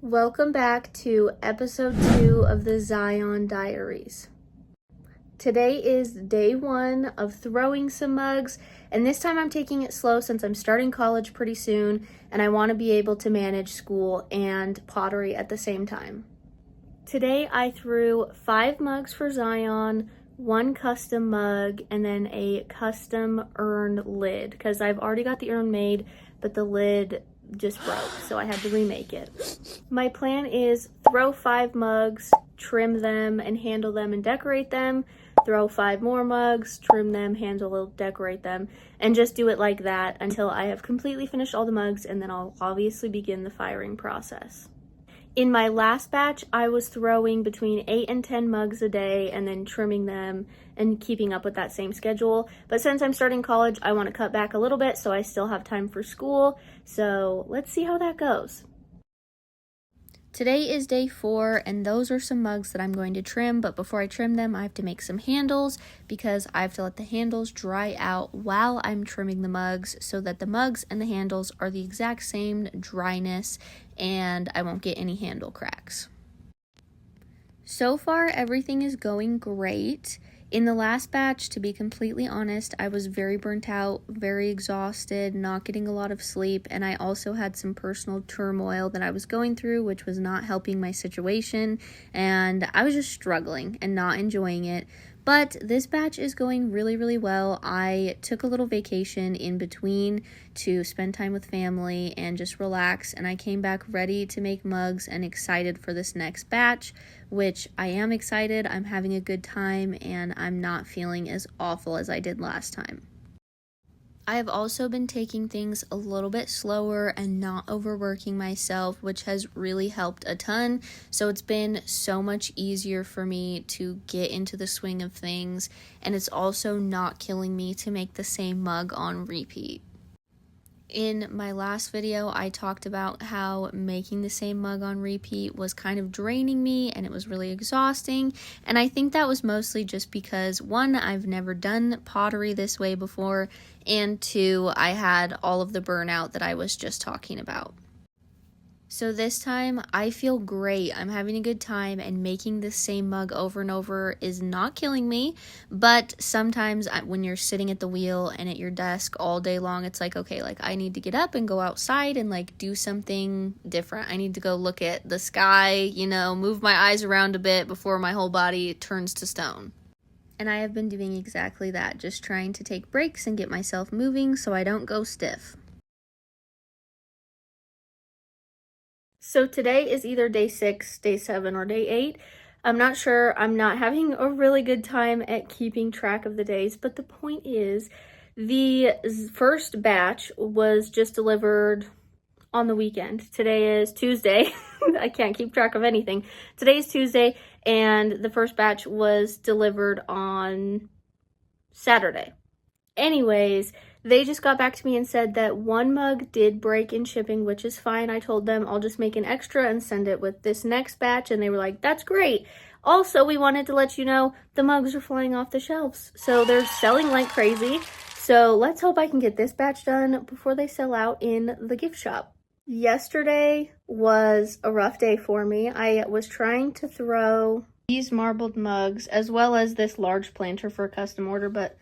Welcome back to episode 2 of the Zion Diaries. Today is day 1 of throwing some mugs, and this time I'm taking it slow since I'm starting college pretty soon and I want to be able to manage school and pottery at the same time. Today I threw 5 mugs for Zion, 1 custom mug, and then a custom urn lid because I've already got the urn made, but the lid just broke, so I had to remake it. My plan is throw 5 mugs, trim them and handle them and decorate them, throw 5 more mugs, trim them, handle, decorate them, and just do it like that until I have completely finished all the mugs, and then I'll obviously begin the firing process. In my last batch, I was throwing between 8 and 10 mugs a day and then trimming them and keeping up with that same schedule. But since I'm starting college, I want to cut back a little bit so I still have time for school. So let's see how that goes. Today is day 4, and those are some mugs that I'm going to trim, but before I trim them, I have to make some handles because I have to let the handles dry out while I'm trimming the mugs so that the mugs and the handles are the exact same dryness and I won't get any handle cracks. So far, everything is going great. In the last batch, to be completely honest, I was very burnt out, very exhausted, not getting a lot of sleep, and I also had some personal turmoil that I was going through, which was not helping my situation, and I was just struggling and not enjoying it. But this batch is going really, really well. I took a little vacation in between to spend time with family and just relax, and I came back ready to make mugs and excited for this next batch, which I am excited. I'm having a good time, and I'm not feeling as awful as I did last time. I have also been taking things a little bit slower and not overworking myself, which has really helped a ton. So it's been so much easier for me to get into the swing of things, and it's also not killing me to make the same mug on repeat. In my last video, I talked about how making the same mug on repeat was kind of draining me and it was really exhausting. And I think that was mostly just because, 1, I've never done pottery this way before, and 2, I had all of the burnout that I was just talking about. So this time, I feel great. I'm having a good time, and making the same mug over and over is not killing me. But sometimes when you're sitting at the wheel and at your desk all day long, it's like, okay, like I need to get up and go outside and like do something different. I need to go look at the sky, move my eyes around a bit before my whole body turns to stone. And I have been doing exactly that, just trying to take breaks and get myself moving so I don't go stiff. So today is either day 6, day 7, or day 8. I'm not sure. I'm not having a really good time at keeping track of the days, but the point is the first batch was just delivered on the weekend. Today is Tuesday. I can't keep track of anything. Today is Tuesday, and the first batch was delivered on Saturday. Anyways, they just got back to me and said that 1 mug did break in shipping, which is fine. I told them I'll just make an extra and send it with this next batch, and they were like, that's great. Also, we wanted to let you know the mugs are flying off the shelves, so they're selling like crazy. So let's hope I can get this batch done before they sell out in the gift shop. Yesterday was a rough day for me. I was trying to throw these marbled mugs as well as this large planter for a custom order, but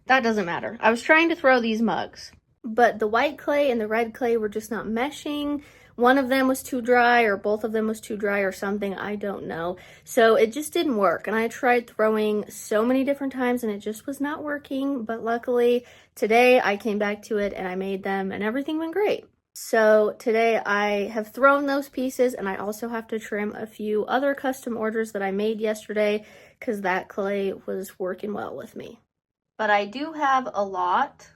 that doesn't matter. I was trying to throw these mugs, but the white clay and the red clay were just not meshing. One of them was too dry, or both of them was too dry or something. I don't know. So it just didn't work. And I tried throwing so many different times and it just was not working. But luckily today I came back to it and I made them and everything went great. So today I have thrown those pieces, and I also have to trim a few other custom orders that I made yesterday because that clay was working well with me. But I do have a lot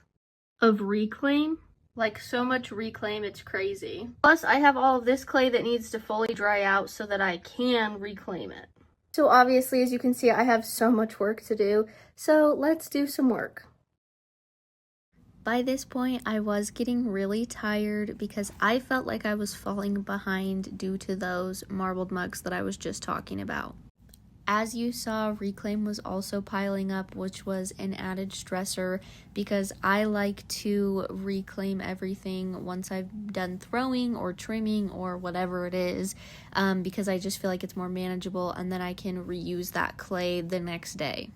of reclaim, like so much reclaim, it's crazy. Plus I have all of this clay that needs to fully dry out so that I can reclaim it. So obviously, as you can see, I have so much work to do. So let's do some work. By this point, I was getting really tired because I felt like I was falling behind due to those marbled mugs that I was just talking about. As you saw, reclaim was also piling up, which was an added stressor because I like to reclaim everything once I've done throwing or trimming or whatever it is, because I just feel like it's more manageable and then I can reuse that clay the next day.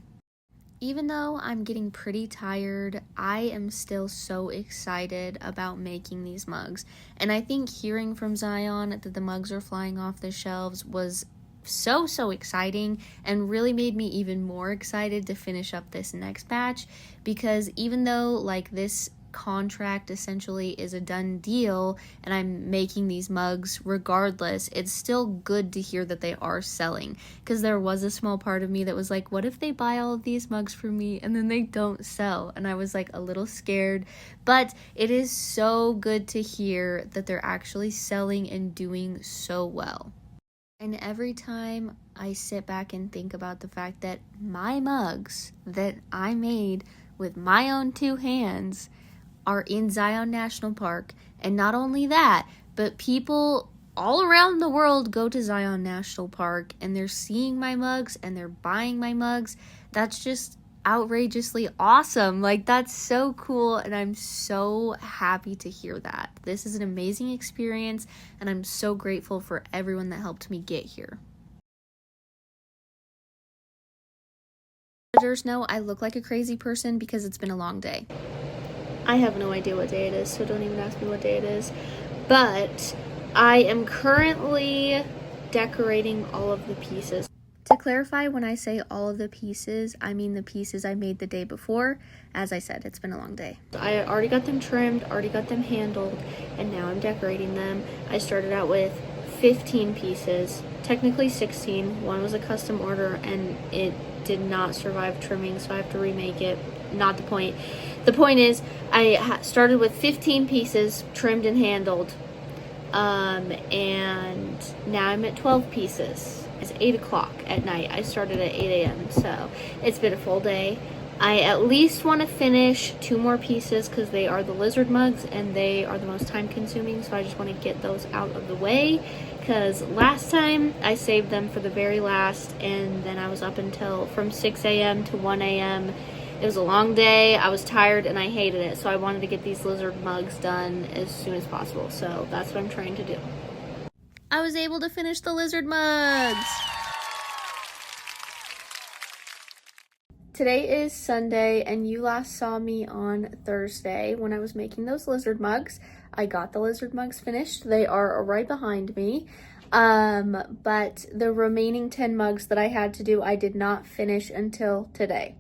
Even though I'm getting pretty tired, I am still so excited about making these mugs. And I think hearing from Zion that the mugs are flying off the shelves was so exciting and really made me even more excited to finish up this next batch, because even though like this contract essentially is a done deal and I'm making these mugs regardless, it's still good to hear that they are selling, because there was a small part of me that was like, what if they buy all of these mugs from me and then they don't sell? And I was like a little scared, but it is so good to hear that they're actually selling and doing so well. And every time I sit back and think about the fact that my mugs that I made with my own two hands are in Zion National Park, and not only that, but people all around the world go to Zion National Park and they're seeing my mugs and they're buying my mugs, that's just outrageously awesome. Like, that's so cool, and I'm so happy to hear that. This is an amazing experience, and I'm so grateful for everyone that helped me get here. Visitors know I look like a crazy person because it's been a long day. I have no idea what day it is, so don't even ask me what day it is. But I am currently decorating all of the pieces. To clarify, when I say all of the pieces, I mean the pieces I made the day before. As I said, it's been a long day. I already got them trimmed, already got them handled, and now I'm decorating them. I started out with 15 pieces, technically 16. One was a custom order and it did not survive trimming, so I have to remake it. Not the point. The point is, I started with 15 pieces, trimmed and handled, and now I'm at 12 pieces. It's 8 o'clock at night. I started at 8 a.m., so it's been a full day. I at least want to finish 2 more pieces because they are the lizard mugs and they are the most time consuming, so I just want to get those out of the way, because last time I saved them for the very last, and then I was up until from 6 a.m. to 1 a.m. It was a long day, I was tired, and I hated it, so I wanted to get these lizard mugs done as soon as possible, so that's what I'm trying to do. I was able to finish the lizard mugs! Today is Sunday, and you last saw me on Thursday when I was making those lizard mugs. I got the lizard mugs finished. They are right behind me. But the remaining 10 mugs that I had to do, I did not finish until today.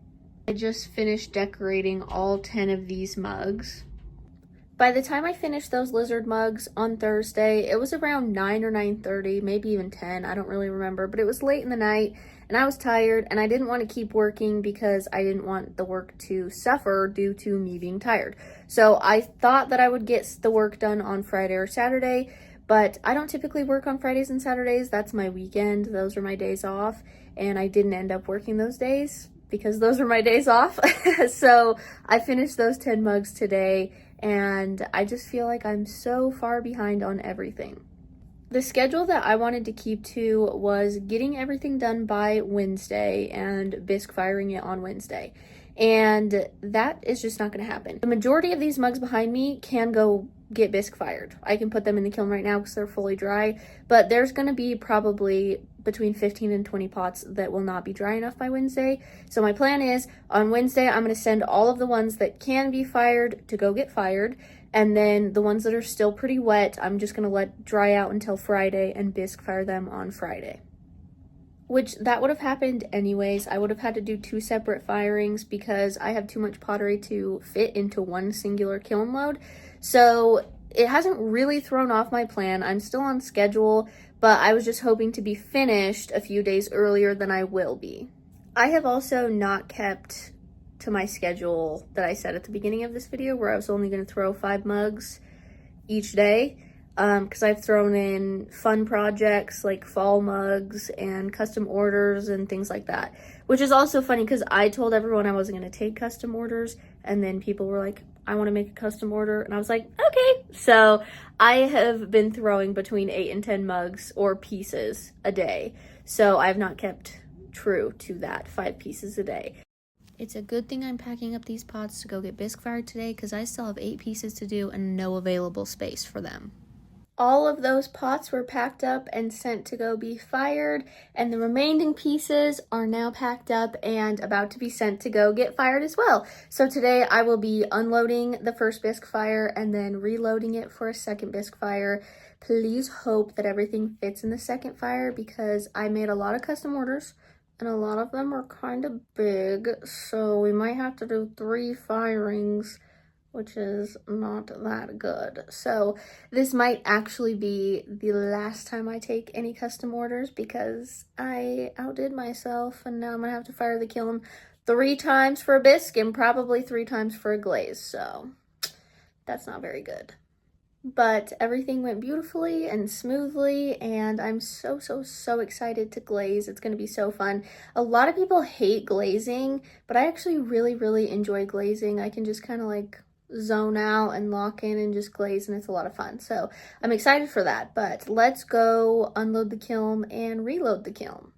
I just finished decorating all 10 of these mugs. By the time I finished those lizard mugs on Thursday, it was around 9 or 9:30, maybe even 10, I don't really remember, but it was late in the night and I was tired and I didn't want to keep working because I didn't want the work to suffer due to me being tired. So I thought that I would get the work done on Friday or Saturday, but I don't typically work on Fridays and Saturdays. That's my weekend. Those are my days off, and I didn't end up working those days because those are my days off. So I finished those 10 mugs today, and I just feel like I'm so far behind on everything. The schedule that I wanted to keep to was getting everything done by Wednesday and bisque firing it on Wednesday. And that is just not going to happen. The majority of these mugs behind me can go get bisque fired. I can put them in the kiln right now because they're fully dry, but there's going to be probably between 15 and 20 pots that will not be dry enough by Wednesday. So my plan is on Wednesday, I'm going to send all of the ones that can be fired to go get fired. And then the ones that are still pretty wet, I'm just going to let dry out until Friday and bisque fire them on Friday. Which that would have happened anyways. I would have had to do 2 separate firings because I have too much pottery to fit into one singular kiln load. So it hasn't really thrown off my plan. I'm still on schedule, but I was just hoping to be finished a few days earlier than I will be. I have also not kept to my schedule that I said at the beginning of this video, where I was only going to throw 5 mugs each day, because I've thrown in fun projects like fall mugs and custom orders and things like that, which is also funny because I told everyone I wasn't going to take custom orders, and then people were like, I want to make a custom order, and I was like, okay. So I have been throwing between 8 and 10 mugs or pieces a day, so I've not kept true to that 5 pieces a day. It's a good thing I'm packing up these pots to go get bisque fired today because I still have 8 pieces to do and no available space for them. All of those pots were packed up and sent to go be fired, and the remaining pieces are now packed up and about to be sent to go get fired as well. So today I will be unloading the first bisque fire and then reloading it for a second bisque fire. Please hope that everything fits in the second fire because I made a lot of custom orders and a lot of them are kind of big, so we might have to do 3 firings, which is not that good. So this might actually be the last time I take any custom orders because I outdid myself and now I'm gonna have to fire the kiln 3 times for a bisque and probably 3 times for a glaze. So that's not very good. But everything went beautifully and smoothly, and I'm so excited to glaze. It's going to be so fun. A lot of people hate glazing, but I actually really enjoy glazing. I can just kind of like zone out and lock in and just glaze, and it's a lot of fun. So I'm excited for that, but let's go unload the kiln and reload the kiln.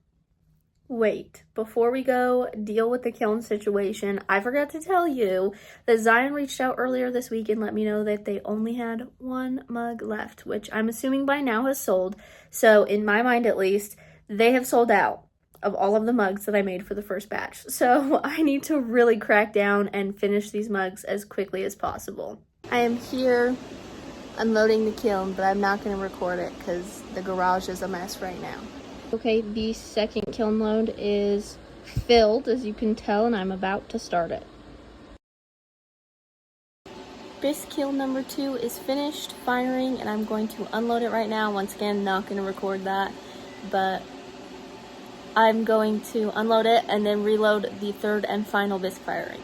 Wait, before we go deal with the kiln situation, I forgot to tell you that Zion reached out earlier this week and let me know that they only had 1 mug left, which I'm assuming by now has sold. So in my mind at least, they have sold out of all of the mugs that I made for the first batch. So I need to really crack down and finish these mugs as quickly as possible. I am here unloading the kiln, but I'm not going to record it because the garage is a mess right now. Okay, the second kiln load is filled, as you can tell, and I'm about to start it. Bisque kiln number 2 is finished firing, and I'm going to unload it right now. Once again, not going to record that, but I'm going to unload it and then reload the third and final bisque firing.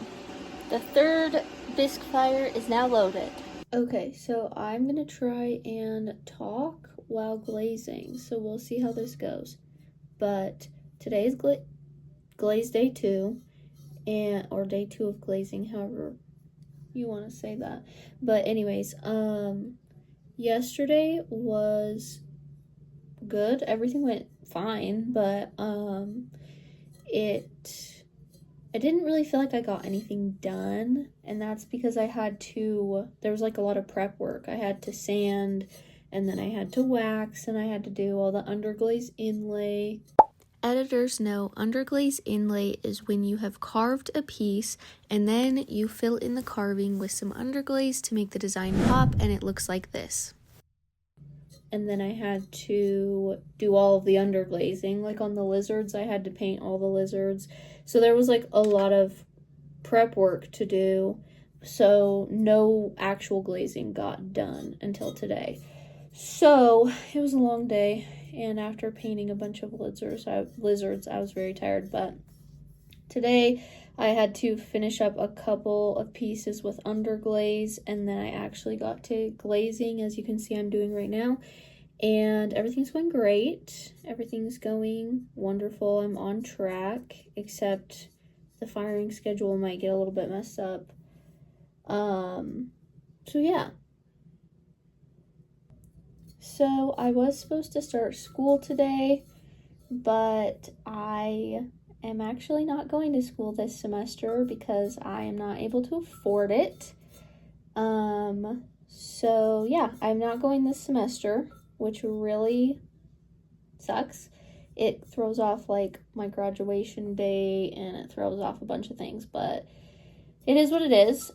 The third bisque fire is now loaded. Okay, so I'm going to try and talk while glazing, so we'll see how this goes. But today is glaze day 2, or day 2 of glazing, however you want to say that. But anyways, yesterday was good. Everything went fine, but I didn't really feel like I got anything done, and that's because there was like a lot of prep work. I had to sand, and then I had to wax, and I had to do all the underglaze inlay. Editors know underglaze inlay is when you have carved a piece and then you fill in the carving with some underglaze to make the design pop, and it looks like this. And then I had to do all of the underglazing. Like on the lizards, I had to paint all the lizards. So there was like a lot of prep work to do. So no actual glazing got done until today. So it was a long day, and after painting a bunch of lizards, I was very tired. But today I had to finish up a couple of pieces with underglaze, and then I actually got to glazing, as you can see I'm doing right now. And everything's going great. Everything's going wonderful. I'm on track, except the firing schedule might get a little bit messed up. So yeah. So I was supposed to start school today, but I am actually not going to school this semester because I am not able to afford it. So yeah, I'm not going this semester, which really sucks. It throws off like my graduation day, and it throws off a bunch of things, but it is what it is.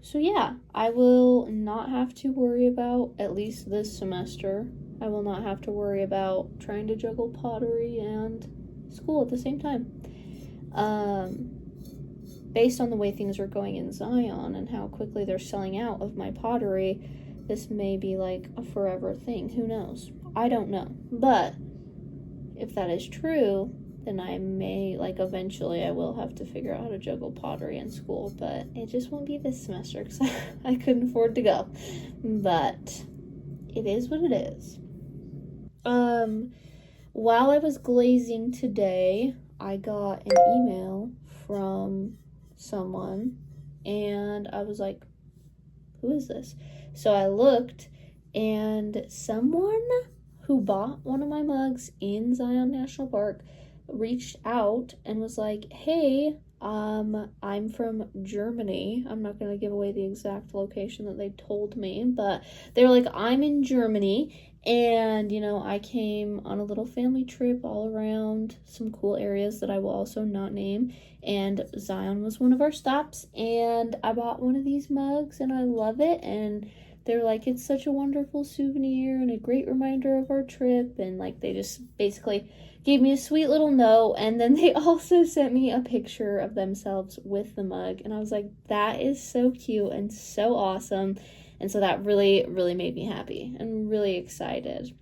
So yeah, I will not have to worry about, at least this semester, I will not have to worry about trying to juggle pottery and school at the same time. Based on the way things are going in Zion and how quickly they're selling out of my pottery, this may be like a forever thing. Who knows? I don't know. But if that is true, then I may, like, eventually I will have to figure out how to juggle pottery and school, but it just won't be this semester because I couldn't afford to go. But it is what it is. While I was glazing today, I got an email from someone, and I was like, who is this? So I looked, and someone who bought one of my mugs in Zion National Park reached out and was like, hey, I'm from Germany. I'm not going to give away the exact location that they told me, but they were like, I'm in Germany. And, I came on a little family trip all around some cool areas that I will also not name. And Zion was one of our stops. And I bought one of these mugs and I love it. And they're like, it's such a wonderful souvenir and a great reminder of our trip. And like, they just basically gave me a sweet little note. And then they also sent me a picture of themselves with the mug. And I was like, that is so cute and so awesome. And so that really, really made me happy and really excited.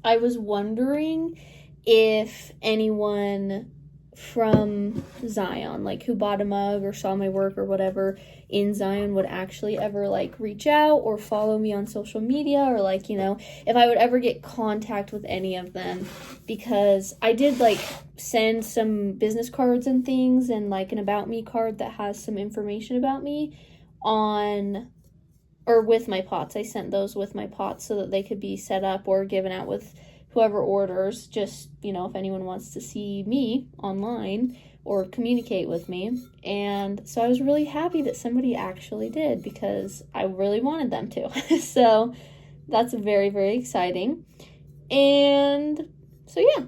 I was wondering if anyone from Zion, like who bought a mug or saw my work or whatever in Zion, would actually ever like reach out or follow me on social media, or like, if I would ever get contact with any of them, because I did like send some business cards and things and like an about me card that has some information about me on or with my pots. I sent those with my pots so that they could be set up or given out with whoever orders, just, if anyone wants to see me online or communicate with me. And so I was really happy that somebody actually did, because I really wanted them to. So that's very, very exciting. And so, yeah.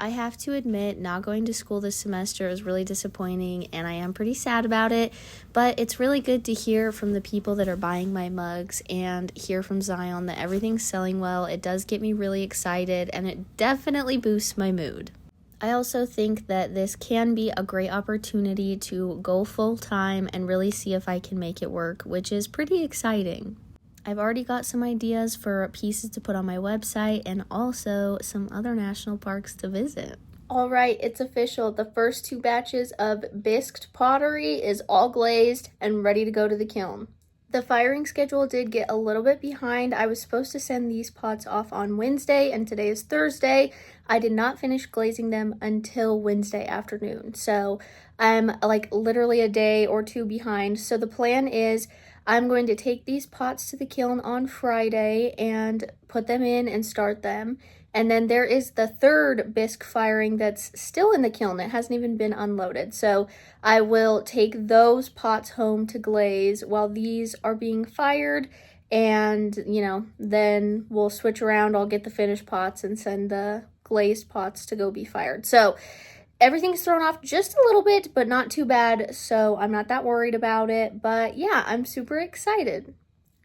I have to admit, not going to school this semester is really disappointing, and I am pretty sad about it, but it's really good to hear from the people that are buying my mugs and hear from Zion that everything's selling well. It does get me really excited, and it definitely boosts my mood. I also think that this can be a great opportunity to go full-time and really see if I can make it work, which is pretty exciting. I've already got some ideas for pieces to put on my website and also some other national parks to visit. All right, it's official. The first 2 batches of bisqued pottery is all glazed and ready to go to the kiln. The firing schedule did get a little bit behind. I was supposed to send these pots off on Wednesday, and today is Thursday. I did not finish glazing them until Wednesday afternoon. So I'm like literally a day or 2 behind. So the plan is I'm going to take these pots to the kiln on Friday and put them in and start them. And then there is the 3rd bisque firing that's still in the kiln. It hasn't even been unloaded. So I will take those pots home to glaze while these are being fired. And, then we'll switch around. I'll get the finished pots and send the glazed pots to go be fired. So everything's thrown off just a little bit, but not too bad, so I'm not that worried about it. But yeah, I'm super excited.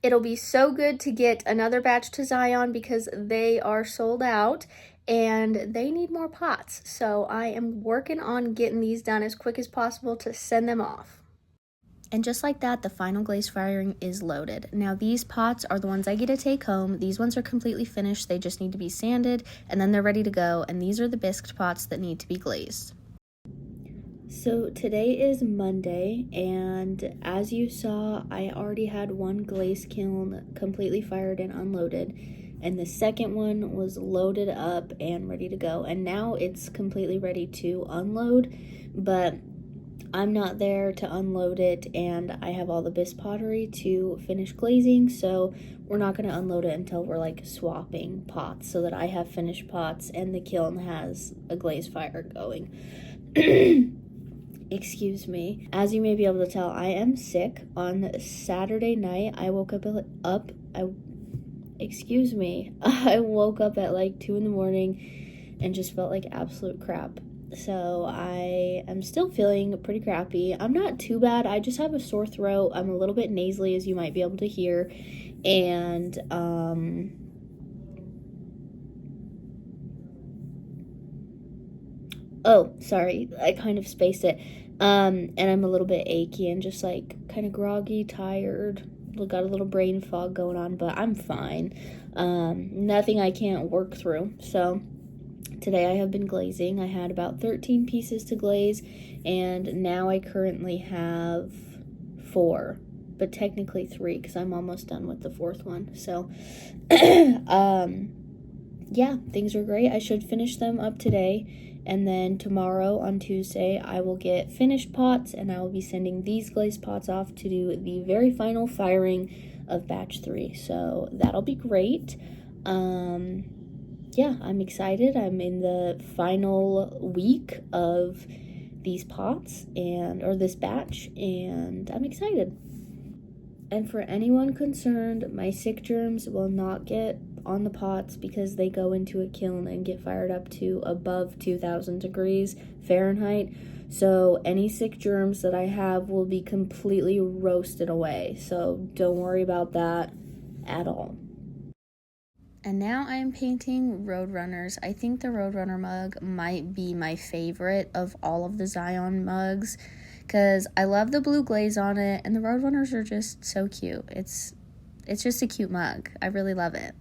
It'll be so good to get another batch to Zion because they are sold out and they need more pots. So I am working on getting these done as quick as possible to send them off. And just like that, the final glaze firing is loaded. Now these pots are the ones I get to take home. These ones are completely finished. They just need to be sanded and then they're ready to go. And these are the bisqued pots that need to be glazed. So today is Monday, and as you saw, I already had one glaze kiln completely fired and unloaded, and the second one was loaded up and ready to go. And now it's completely ready to unload, but I'm not there to unload it, and I have all the bisque pottery to finish glazing, so we're not going to unload it until we're like swapping pots so that I have finished pots and the kiln has a glaze fire going. Excuse me. As you may be able to tell, I am sick. On Saturday night, I woke up I woke up at like 2 in the morning and just felt like absolute crap. So I am still feeling pretty crappy. I'm not too bad. I just have a sore throat. I'm a little bit nasally, as you might be able to hear. And oh, sorry, I kind of spaced it. And I'm a little bit achy and just like kind of groggy, tired. Got a little brain fog going on, but I'm fine. Nothing I can't work through. So today I have been glazing. I had about 13 pieces to glaze, and now I currently have 4, but technically 3 because I'm almost done with the 4th one. So, yeah, things are great. I should finish them up today. And then tomorrow on Tuesday, I will get finished pots, and I will be sending these glazed pots off to do the very final firing of batch 3. So that'll be great. Yeah, I'm excited. I'm in the final week of these pots or this batch, and I'm excited. And for anyone concerned, my sick germs will not get on the pots because they go into a kiln and get fired up to above 2000 degrees Fahrenheit. So any sick germs that I have will be completely roasted away. So don't worry about that at all. And now I am painting Roadrunners. I think the Roadrunner mug might be my favorite of all of the Zion mugs because I love the blue glaze on it, and the Roadrunners are just so cute. It's just a cute mug. I really love it.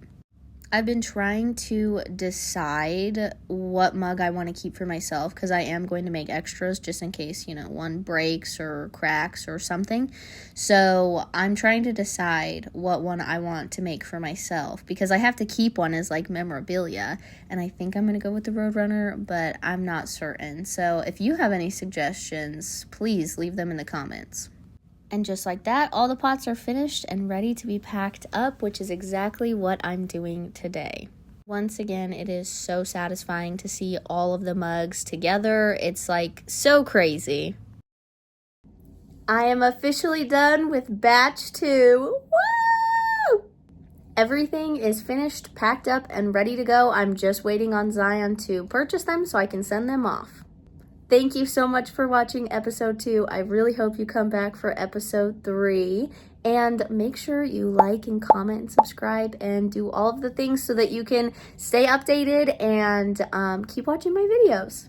I've been trying to decide what mug I want to keep for myself because I am going to make extras just in case, one breaks or cracks or something. So I'm trying to decide what one I want to make for myself because I have to keep one as like memorabilia, and I think I'm going to go with the Roadrunner, but I'm not certain. So if you have any suggestions, please leave them in the comments. And just like that, all the pots are finished and ready to be packed up, which is exactly what I'm doing today. Once again, it is so satisfying to see all of the mugs together. It's like so crazy. I am officially done with batch 2. Woo! Everything is finished, packed up, and ready to go. I'm just waiting on Zion to purchase them so I can send them off. Thank you so much for watching episode 2. I really hope you come back for episode 3. And make sure you like and comment and subscribe and do all of the things so that you can stay updated and keep watching my videos.